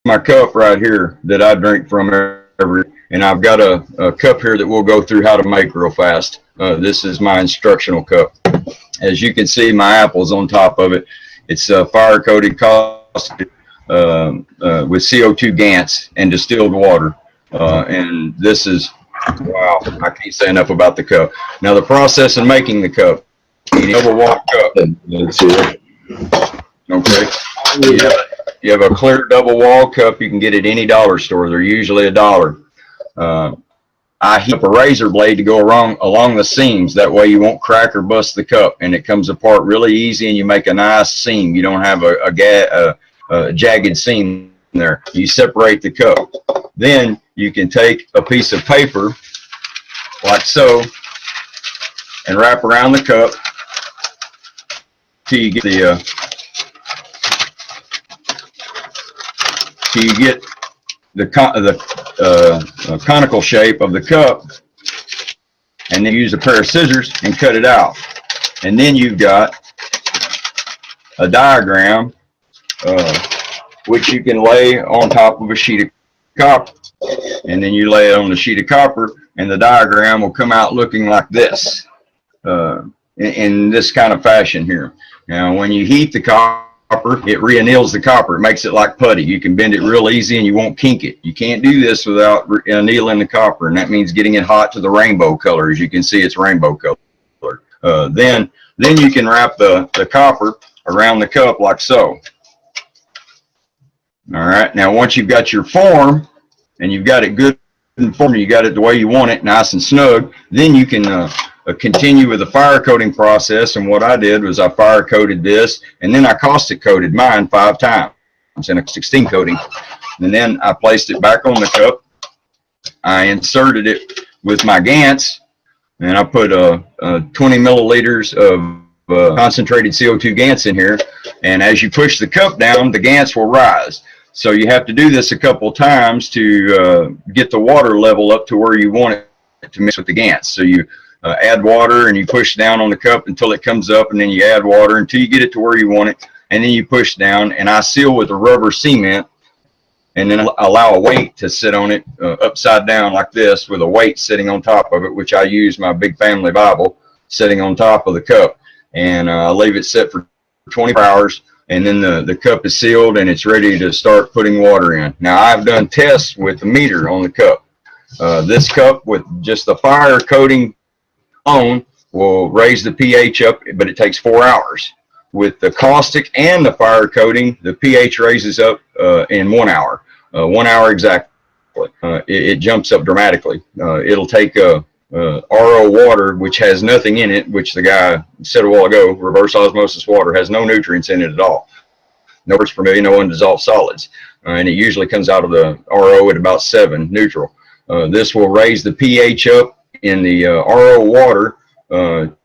my cup right here that I drink from every, and I've got a cup here that we'll go through how to make real fast. This is my instructional cup. As you can see, my apple's on top of it. It's fire coated caustic with CO2 GANTs and distilled water. And this is, wow, I can't say enough about the cup. Now the process in making the cup, you need a double wall cup. Okay. You have a clear double wall cup. You can get it at any dollar store. They're usually $1. I heat up a razor blade to go along the seams. That way you won't crack or bust the cup, and it comes apart really easy, and you make a nice seam. You don't have a jagged seam there. You separate the cup. Then you can take a piece of paper like so and wrap around the cup till you get the conical shape of the cup, and then use a pair of scissors and cut it out. And then you've got a diagram which you can lay on top of a sheet of copper, and then you lay it on the sheet of copper, and the diagram will come out looking like this, in this kind of fashion here. Now when you heat the copper, it re-anneals the copper. It makes it like putty. You can bend it real easy and you won't kink it. You can't do this without annealing the copper, and that means getting it hot to the rainbow color. As you can see, it's rainbow color. Then you can wrap the copper around the cup like so. All right. Now once you've got your form and you've got it good in form, you got it the way you want it, nice and snug, then you can continue with the fire coating process. And what I did was I fire coated this, and then I caustic coated mine 5 times in a 16 coating. And then I placed it back on the cup. I inserted it with my GANTs, and I put 20 milliliters of concentrated CO2 GANTs in here. And as you push the cup down, the GANTs will rise. So you have to do this a couple times to get the water level up to where you want it to mix with the GANTs. So you add water and you push down on the cup until it comes up, and then you add water until you get it to where you want it, and then you push down, and I seal with a rubber cement, and then allow a weight to sit on it upside down like this, with a weight sitting on top of it, which I use my big family Bible sitting on top of the cup, and I leave it set for 24 hours, and then the cup is sealed and it's ready to start putting water in. Now I've done tests with the meter on the cup. This cup with just the fire coating on will raise the pH up, but it takes 4 hours. With the caustic and the fire coating, the pH raises up in 1 hour. 1 hour exactly. It jumps up dramatically. It'll take RO water, which has nothing in it, which the guy said a while ago, reverse osmosis water, has no nutrients in it at all. No parts per million, no undissolved solids. And it usually comes out of the RO at about 7, neutral. This will raise the pH up in the RO water to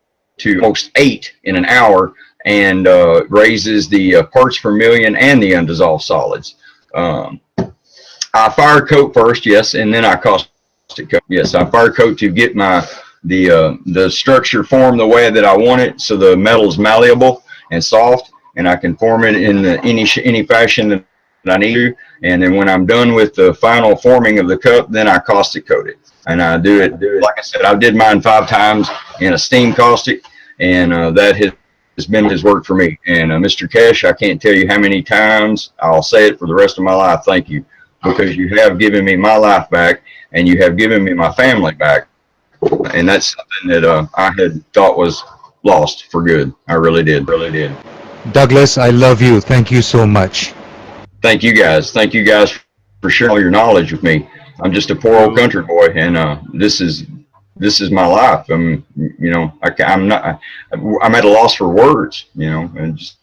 almost 8 in an hour, and raises the parts per million and the undissolved solids. I fire coat first, yes, and then I caustic coat. Yes, I fire coat to get the structure formed the way that I want it, so the metal is malleable and soft, and I can form it in any fashion that I need to. And then when I'm done with the final forming of the cup, then I caustic coat it. And I do it, like I said, I did mine 5 times in a steam caustic, and that has been his work for me. And Mr. Keshe, I can't tell you how many times I'll say it for the rest of my life. Thank you, because you have given me my life back, and you have given me my family back. And that's something that I had thought was lost for good. I really did. Douglas, I love you. Thank you so much. Thank you guys. Thank you guys for sharing all your knowledge with me. I'm just a poor old country boy, and this is my life. I'm at a loss for words, and just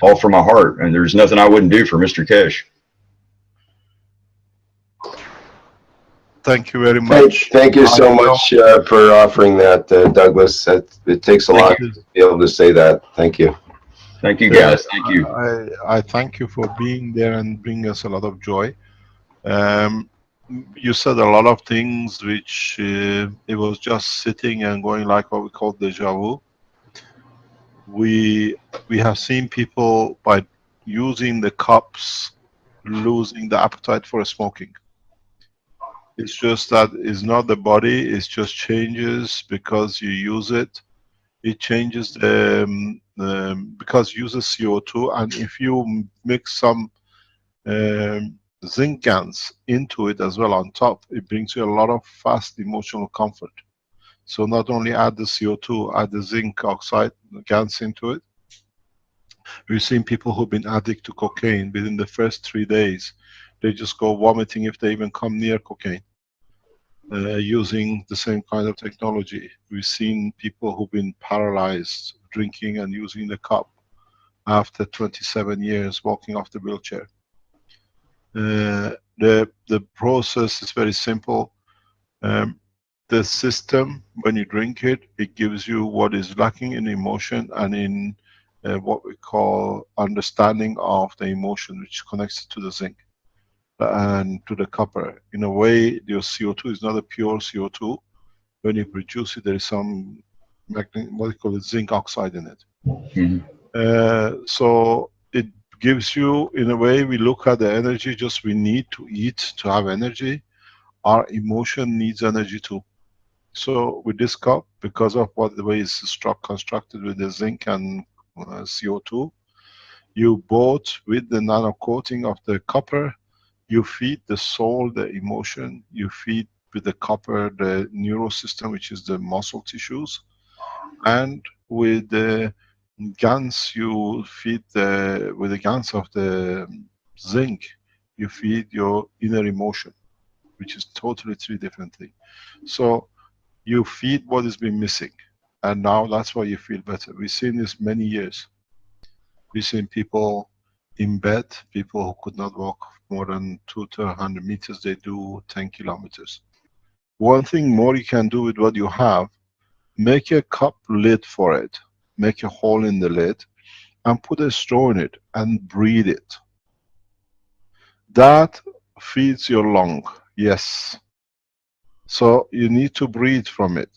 all from my heart. And there's nothing I wouldn't do for Mr. Keshe. Thank you very much. Thank you so much for offering that, Douglas. It takes a lot to be able to say that. Thank you. Thank you, guys. Thank you. I thank you for being there and bringing us a lot of joy. You said a lot of things which it was just sitting and going like what we call deja vu. We have seen people by using the cups losing the appetite for smoking. It's just that it's not the body, it just changes because you use it. It changes because it uses CO2, and if you mix some zinc GANs into it as well on top, it brings you a lot of fast emotional comfort. So not only add the CO2, add the zinc oxide GANs into it. We've seen people who've been addicted to cocaine within the first 3 days. They just go vomiting if they even come near cocaine. Using the same kind of technology. We've seen people who've been paralyzed drinking and using the cup after 27 years walking off the wheelchair. The process is very simple. The system, when you drink it, it gives you what is lacking in emotion and in what we call understanding of the emotion, which connects to the zinc and to the copper. In a way, your CO2 is not a pure CO2. When you produce it, there is some what we call it, zinc oxide in it. So it gives you, in a way, we look at the energy, just we need to eat to have energy. Our emotion needs energy too. So with this cup, because of the way it's constructed with the zinc and CO2, you both, with the nano coating of the copper, you feed the soul the emotion, you feed with the copper the neural system, which is the muscle tissues, and with the GANs you feed with the GANs of the zinc, you feed your inner emotion, which is totally 3 different things. So you feed what has been missing, and now that's why you feel better. We've seen this many years. We've seen people in bed, people who could not walk more than 200 to 100 meters, they do 10 kilometers. One thing more you can do with what you have, make a cup lid for it, make a hole in the lid, and put a straw in it, and breathe it. That feeds your lung, yes. So you need to breathe from it.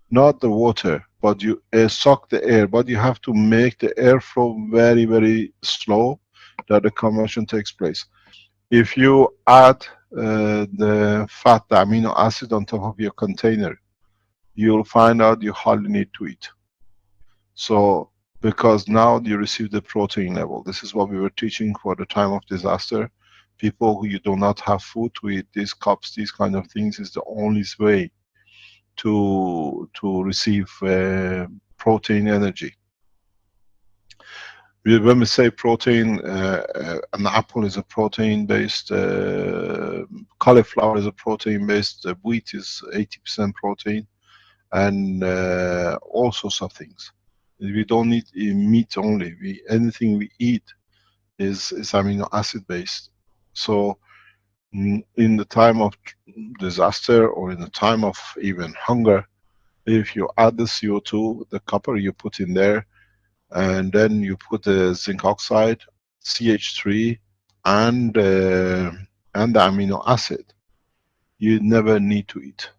Not the water, but you suck the air, but you have to make the airflow very, very slow, that the conversion takes place. If you add the fat, the amino acid on top of your container, you'll find out you hardly need to eat. So, because now you receive the protein level. This is what we were teaching for the time of disaster. People who you do not have food to eat, these cups, these kind of things is the only way to receive protein energy. When we say protein, an apple is a protein-based, cauliflower is a protein-based, wheat is 80% protein, and all sorts of things. We don't need meat only. Anything we eat is amino acid based. So in the time of disaster, or in the time of even hunger, if you add the CO2, the copper you put in there, and then you put the zinc oxide, CH3, and the amino acid, you never need to eat.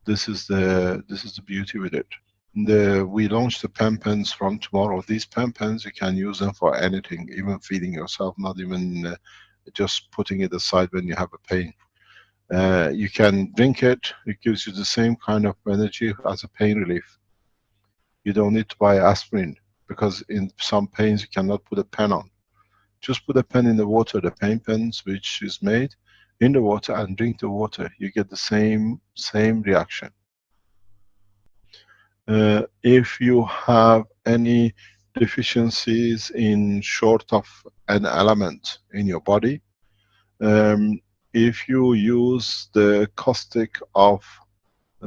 This is the beauty with it. We launched the pen pens from tomorrow. These pen pens, you can use them for anything, even feeding yourself, not even just putting it aside when you have a pain. You can drink it, it gives you the same kind of energy as a pain relief. You don't need to buy aspirin, because in some pains you cannot put a pen on. Just put a pen in the water, the pain pens which is made, in the water, and drink the water. You get the same reaction. If you have any deficiencies in short of an element in your body, if you use the caustic of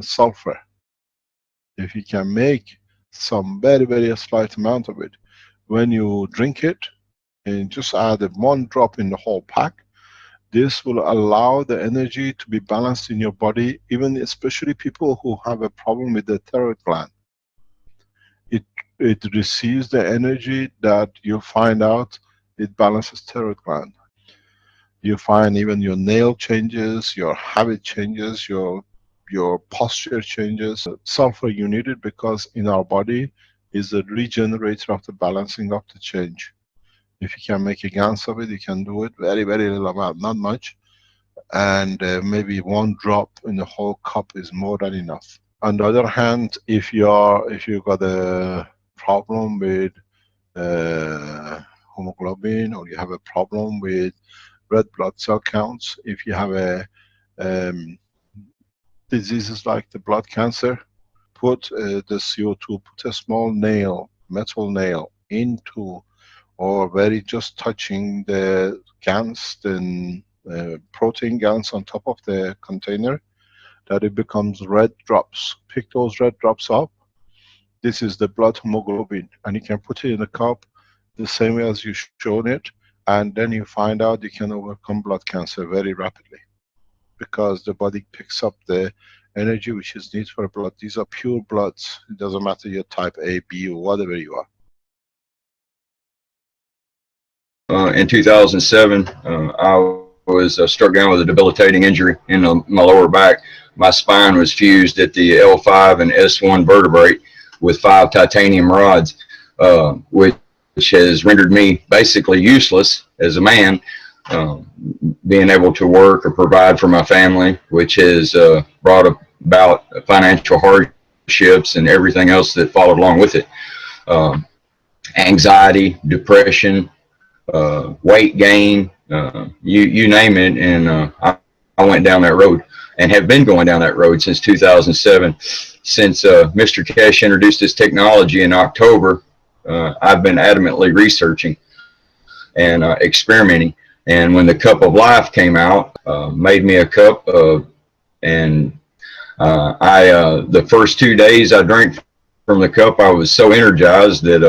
sulfur, if you can make some very, very slight amount of it, when you drink it, and just add 1 drop in the whole pack, this will allow the energy to be balanced in your body, even especially people who have a problem with the thyroid gland. It receives the energy that you find out it balances thyroid gland. You find even your nail changes, your habit changes, your posture changes. Sulfur you need it because in our body is the regenerator of the balancing of the change. If you can make a GANS of it, you can do it very, very little amount, not much. And maybe 1 drop in the whole cup is more than enough. On the other hand, if you got a problem with hemoglobin, or you have a problem with red blood cell counts, if you have a diseases like the blood cancer, put the CO2, put a small nail, metal nail into, or very just touching the GANs, then protein GANs on top of the container, that it becomes red drops. Pick those red drops up. This is the blood hemoglobin, and you can put it in a cup the same way as you showed it, and then you find out you can overcome blood cancer very rapidly, because the body picks up the energy which is needed for blood. These are pure bloods. It doesn't matter your type A, B, or whatever you are. In 2007, I was struck down with a debilitating injury in my lower back. My spine was fused at the L5 and S1 vertebrae with 5 titanium rods, which has rendered me basically useless as a man, being able to work or provide for my family, which has brought about financial hardships and everything else that followed along with it. Anxiety, depression, weight gain, you name it, and I went down that road and have been going down that road since 2007. Since Mr. Keshe introduced this technology in October, I've been adamantly researching and experimenting. And when the Cup of Life came out, made me a cup, and the first 2 days I drank from the cup, I was so energized that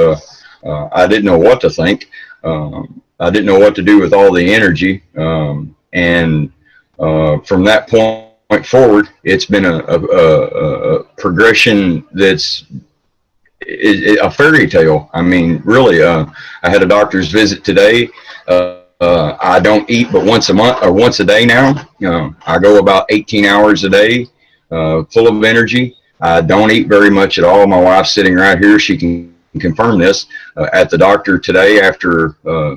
I didn't know what to think. I didn't know what to do with all the energy, and from that point forward, it's been a progression that's a fairy tale. I mean, really, I had a doctor's visit today. I don't eat but once a month or once a day now. I go about 18 hours a day, full of energy. I don't eat very much at all. My wife's sitting right here. She can confirm this. At the doctor today, after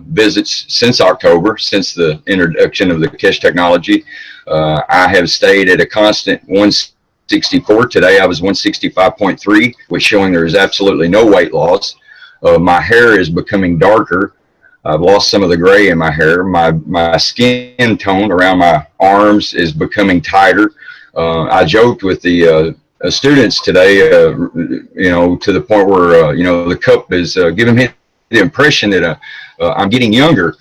visits since October, since the introduction of the Keshe technology, I have stayed at a constant 164. Today I was 165.3, which showing there is absolutely no weight loss. My hair is becoming darker. I've lost some of the gray in my hair. My skin tone around my arms is becoming tighter. I joked with the students today, you know, to the point where, you know, the cup is giving me the impression that I'm getting younger,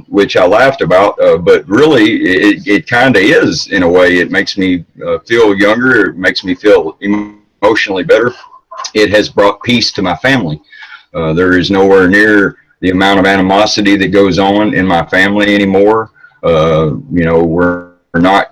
which I laughed about, but really it kind of is in a way. It makes me feel younger. It makes me feel emotionally better. It has brought peace to my family. There is nowhere near the amount of animosity that goes on in my family anymore. You know, we're not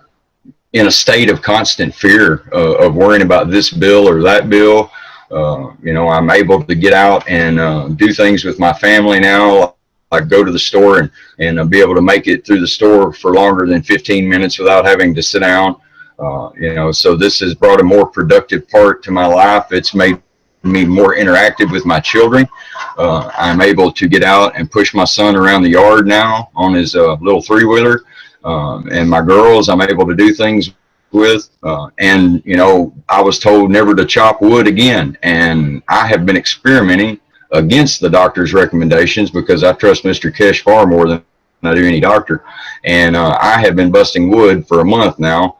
in a state of constant fear of worrying about this bill or that bill. You know, I'm able to get out and do things with my family now, like go to the store and be able to make it through the store for longer than 15 minutes without having to sit down. You know, so this has brought a more productive part to my life. It's made me more interactive with my children. I'm able to get out and push my son around the yard now on his little 3-wheeler. And my girls, I'm able to do things with. And, you know, I was told never to chop wood again. And I have been experimenting against the doctor's recommendations because I trust Mr. Keshe far more than I do any doctor. And I have been busting wood for a month now,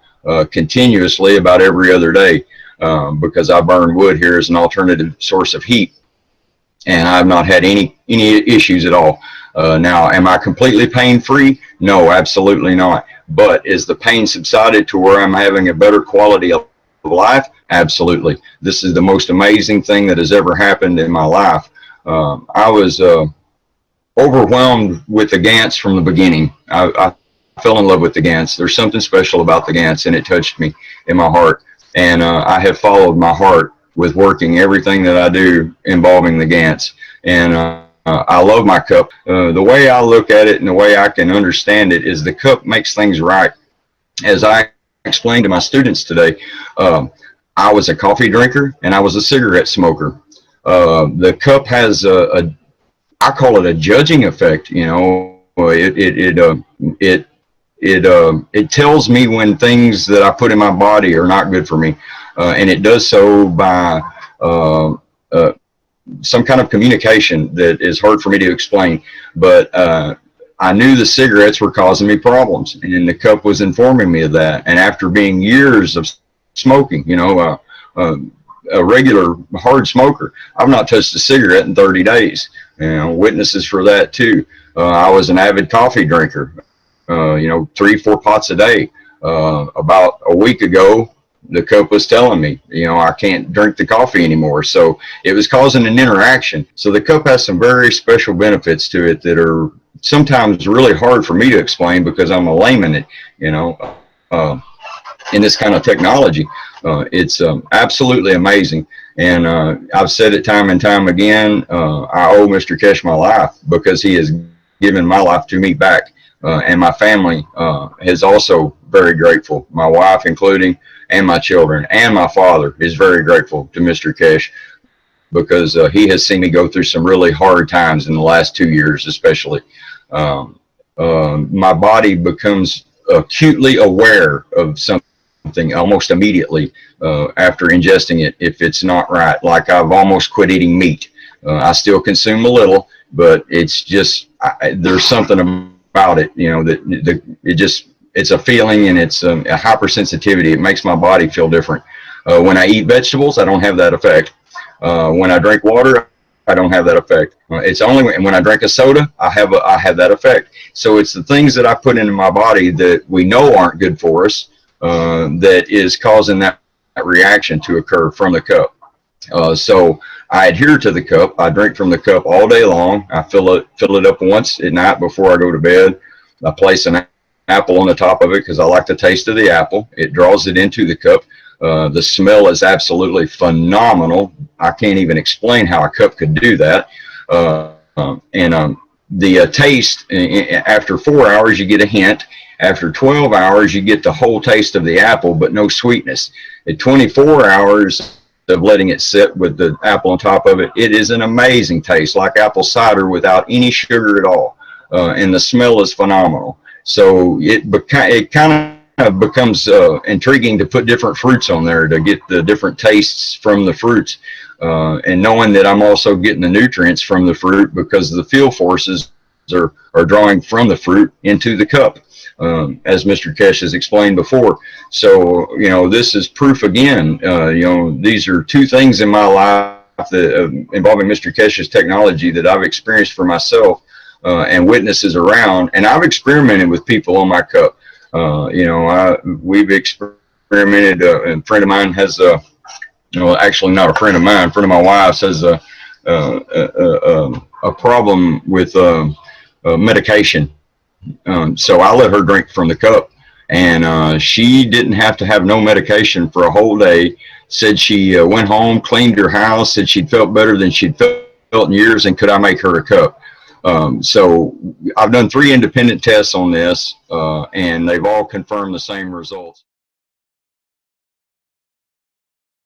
continuously about every other day. Because I burn wood here as an alternative source of heat, and I've not had any issues at all. Now, am I completely pain-free? No, absolutely not. But is the pain subsided to where I'm having a better quality of life? Absolutely. This is the most amazing thing that has ever happened in my life. I was overwhelmed with the GANs from the beginning. I fell in love with the GANs. There's something special about the GANs, and it touched me in my heart. And I have followed my heart with working everything that I do involving the GANs. And I love my cup. The way I look at it and the way I can understand it is the cup makes things right. As I explained to my students today, I was a coffee drinker and I was a cigarette smoker. The cup has I call it a judging effect. You know, it tells me when things that I put in my body are not good for me, and it does so by some kind of communication that is hard for me to explain. But I knew the cigarettes were causing me problems, and the cup was informing me of that. And after being years of smoking, you know, a regular hard smoker, I've not touched a cigarette in 30 days. You know, witnesses for that too. I was an avid coffee drinker, you know, 3-4 pots a day. About a week ago, the cup was telling me, you know, I can't drink the coffee anymore. So it was causing an interaction. So the cup has some very special benefits to it that are sometimes really hard for me to explain because I'm a layman, you know, in this kind of technology. It's absolutely amazing. And I've said it time and time again, I owe Mr. Keshe my life because he has given my life to me back. And my family is also very grateful, my wife including, and my children, and my father is very grateful to Mr. Keshe because he has seen me go through some really hard times in the last 2 years especially. My body becomes acutely aware of something almost immediately after ingesting it if it's not right. Like I've almost quit eating meat. I still consume a little, but it's just there's something about it, you know, that it's a feeling, and it's a hypersensitivity. It makes my body feel different. When I eat vegetables, I don't have that effect. When I drink water, I don't have that effect. It's only when I drink a soda, I have that effect. So it's the things that I put into my body that we know aren't good for us that is causing that reaction to occur from the cup. So I adhere to the cup. I drink from the cup all day long. I fill it up once at night before I go to bed. I place an apple on the top of it because I like the taste of the apple. It draws it into the cup. The smell is absolutely phenomenal. I can't even explain how a cup could do that. The taste, after 4 hours, you get a hint. After 12 hours, you get the whole taste of the apple, but no sweetness. At 24 hours of letting it sit with the apple on top of it, it is an amazing taste, like apple cider without any sugar at all. And the smell is phenomenal. So it kind of becomes intriguing to put different fruits on there to get the different tastes from the fruits. And knowing that I'm also getting the nutrients from the fruit because the field forces are drawing from the fruit into the cup, as Mr. Keshe has explained before. So, you know, this is proof again. You know, these are two things in my life that involving Mr. Keshe's technology that I've experienced for myself and witnesses around. And I've experimented with people on my cup. You know, we've experimented. A friend of mine has a, well, actually not a friend of mine, a friend of my wife's has a problem with medication. So I let her drink from the cup, and she didn't have to have no medication for a whole day. Said she went home, cleaned her house, said she'd felt better than she'd felt in years, and could I make her a cup? So I've done 3 independent tests on this, and they've all confirmed the same results.